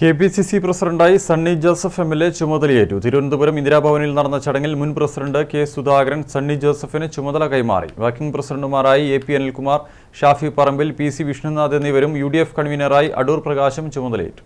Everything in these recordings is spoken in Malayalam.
കെ.പി.സി.സി പ്രസിഡന്റായി സണ്ണി ജോസഫ് എം.എൽ.എ ചുമതലയേറ്റു. തിരുവനന്തപുരം ഇന്ദിരാഭവനിൽ നടന്ന ചടങ്ങിൽ മുൻ പ്രസിഡന്റ് കെ. സുധാകരൻ സണ്ണി ജോസഫിന് ചുമതല കൈമാറി. വർക്കിംഗ് പ്രസിഡന്റുമാരായി എ.പി. അനിൽകുമാർ, ഷാഫി പറമ്പിൽ, പി.സി. വിഷ്ണുനാഥ് എന്നിവരും യു.ഡി.എഫ് കൺവീനറായി അടൂർ പ്രകാശും ചുമതലയേറ്റു.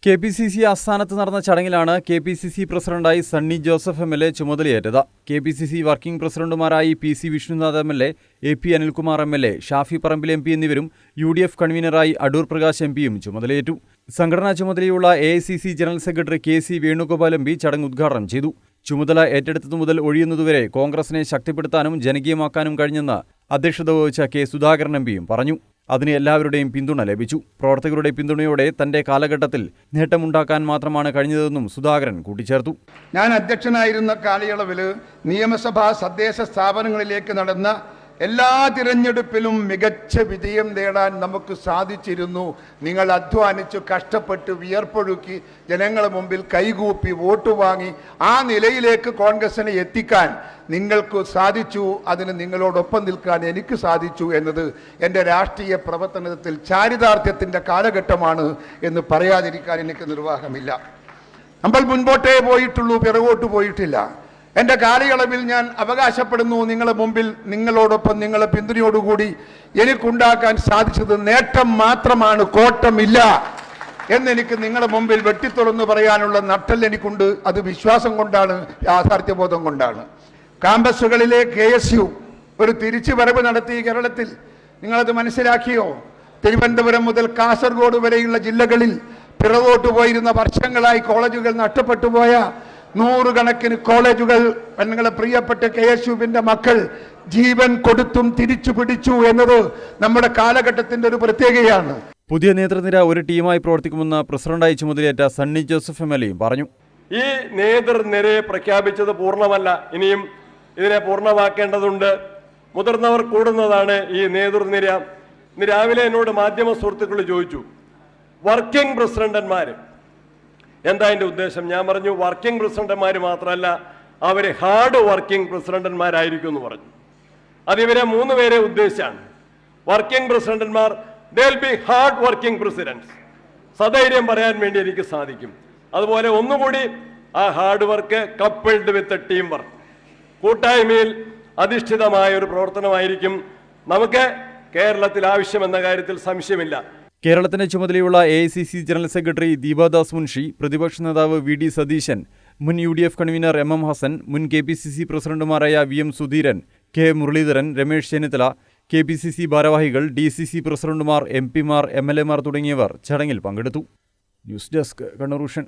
കെ.പി.സി.സി ആസ്ഥാനത്ത് നടന്ന ചടങ്ങിലാണ് കെ.പി.സി.സി പ്രസിഡന്റായി സണ്ണി ജോസഫ് എം.എൽ.എ ചുമതലയേറ്റത്. കെ.പി.സി.സി വർക്കിംഗ് പ്രസിഡന്റുമാരായി PC. Vishnunath MLA, AP. Anilkumar MLA, Shafi Parambil MP. എന്നിവരും യു.ഡി.എഫ് കൺവീനറായി അടൂർ പ്രകാശ് എം.പിയും ചുമതലയേറ്റു. സംഘടനാ ചുമതലയുള്ള AICC general secretary KC. Venugopal MP ചടങ്ങ് ഉദ്ഘാടനം ചെയ്തു. ചുമതല ഏറ്റെടുത്തതു മുതൽ ഒഴിയുന്നതുവരെ കോൺഗ്രസിനെ ശക്തിപ്പെടുത്താനും ജനകീയമാക്കാനും കഴിഞ്ഞെന്ന് അധ്യക്ഷത വഹിച്ച കെ. സുധാകരൻ എം.പിയും പറഞ്ഞു. അതിന് എല്ലാവരുടെയും പിന്തുണ ലഭിച്ചു. പ്രവർത്തകരുടെ പിന്തുണയോടെ തന്റെ കാലഘട്ടത്തിൽ നേട്ടമുണ്ടാക്കാൻ മാത്രമാണ് കഴിഞ്ഞതെന്നും സുധാകരൻ കൂട്ടിച്ചേർത്തു. ഞാൻ അധ്യക്ഷനായിരുന്ന കാലയളവിൽ നിയമസഭാ തദ്ദേശ സ്ഥാപനങ്ങളിലേക്ക് നടന്ന എല്ലാ തിരഞ്ഞെടുപ്പിലും മികച്ച വിജയം നേടാൻ നമുക്ക് സാധിച്ചിരുന്നു. നിങ്ങൾ അധ്വാനിച്ചു, കഷ്ടപ്പെട്ട്, വിയർപ്പൊഴുക്കി, ജനങ്ങളുടെ മുമ്പിൽ കൈകൂപ്പി വോട്ട് വാങ്ങി ആ നിലയിലേക്ക് കോൺഗ്രസിനെ എത്തിക്കാൻ നിങ്ങൾക്ക് സാധിച്ചു. അതിന് നിങ്ങളോടൊപ്പം നിൽക്കാൻ എനിക്ക് സാധിച്ചു എന്നത് എൻ്റെ രാഷ്ട്രീയ പ്രവർത്തനത്തിൽ ചാരിതാർത്ഥ്യത്തിൻ്റെ കാലഘട്ടമാണ് എന്ന് പറയാതിരിക്കാൻ എനിക്ക് നിർവാഹമില്ല. നമ്മൾ മുൻപോട്ടേ പോയിട്ടുള്ളൂ, പിറകോട്ട് പോയിട്ടില്ല. എൻ്റെ കാലയളവിൽ ഞാൻ അവകാശപ്പെടുന്നു, നിങ്ങളുടെ മുമ്പിൽ നിങ്ങളോടൊപ്പം നിങ്ങളുടെ പിന്തുണയോടുകൂടി എനിക്കുണ്ടാക്കാൻ സാധിച്ചത് നേട്ടം മാത്രമാണ്, കോട്ടമില്ല എന്നെനിക്ക് നിങ്ങളുടെ മുമ്പിൽ വെട്ടിത്തുറന്ന് പറയാനുള്ള നട്ടൽ എനിക്കുണ്ട്. അത് വിശ്വാസം കൊണ്ടാണ്, യാഥാർത്ഥ്യബോധം കൊണ്ടാണ്. ക്യാമ്പസുകളിലെ KSU ഒരു തിരിച്ചുവരവ് നടത്തി കേരളത്തിൽ. നിങ്ങളത് മനസ്സിലാക്കിയോ? തിരുവനന്തപുരം മുതൽ കാസർഗോഡ് വരെയുള്ള ജില്ലകളിൽ പിറകോട്ട് പോയിരുന്ന വർഷങ്ങളായി കോളേജുകൾ നഷ്ടപ്പെട്ടു പോയ നൂറുകണക്കിന് കോളേജുകൾ നിങ്ങളെ പ്രിയപ്പെട്ട KSUവിൻ്റെ മക്കൾ ജീവൻ കൊടുത്തും തിരിച്ചു പിടിച്ചു എന്നത് നമ്മുടെ കാലഘട്ടത്തിന്റെ ഒരു പ്രത്യേകതയാണ്. പുതിയ നേതൃനിര ഒരു ടീമായി പ്രവർത്തിക്കുമെന്ന് പ്രസിഡന്റായി ചുമതലയേറ്റ സണ്ണി ജോസഫ് എം.എൽ.എയും പറഞ്ഞു. ഈ നേതൃനിരയെ പ്രഖ്യാപിച്ചത് പൂർണ്ണമല്ല, ഇനിയും ഇതിനെ പൂർണ്ണമാക്കേണ്ടതുണ്ട്. മുതിർന്നവർ കൂടുന്നതാണ് ഈ നേതൃനിര. ഇന്ന് രാവിലെ എന്നോട് മാധ്യമ സുഹൃത്തുക്കൾ ചോദിച്ചു, വർക്കിംഗ് പ്രസിഡന്റന്മാർ എന്താ അതിൻ്റെ ഉദ്ദേശം? ഞാൻ പറഞ്ഞു, വർക്കിംഗ് പ്രസിഡന്റന്മാർ മാത്രമല്ല, അവർ ഹാർഡ് വർക്കിംഗ് പ്രസിഡന്റന്മാരായിരിക്കും എന്ന് പറഞ്ഞു. അതിവരെ 3 പേരെ ഉദ്ദേശിച്ചാണ്. വർക്കിംഗ് പ്രസിഡന്റന്മാർ, they will be hard working presidents. സധൈര്യം പറയാൻ വേണ്ടി എനിക്ക് സാധിക്കും. അതുപോലെ ഒന്നുകൂടി, ആ hard work coupled with team work, കൂട്ടായ്മയിൽ അധിഷ്ഠിതമായ ഒരു പ്രവർത്തനമായിരിക്കും നമുക്ക് കേരളത്തിൽ ആവശ്യമെന്ന കാര്യത്തിൽ സംശയമില്ല. കേരളത്തിന്റെ ചുമതലയുള്ള AICC general secretary Deepa Das Munshi, പ്രതിപക്ഷ നേതാവ് വി.ഡി. സതീശൻ, മുൻ യു.ഡി.എഫ് കൺവീനർ എം.എം. ഹസൻ, മുൻ കെ.പി.സി.സി പ്രസിഡന്റുമാരായ വി.എം. സുധീരൻ, കെ. മുരളീധരൻ, രമേശ് ചെന്നിത്തല, കെ.പി.സി.സി ഭാരവാഹികൾ, ഡി.സി.സി പ്രസിഡന്റുമാർ, എം.പിമാർ, എം.എൽ.എമാർ തുടങ്ങിയവർ ചടങ്ങിൽ പങ്കെടുത്തു. News desk, Kannur vision.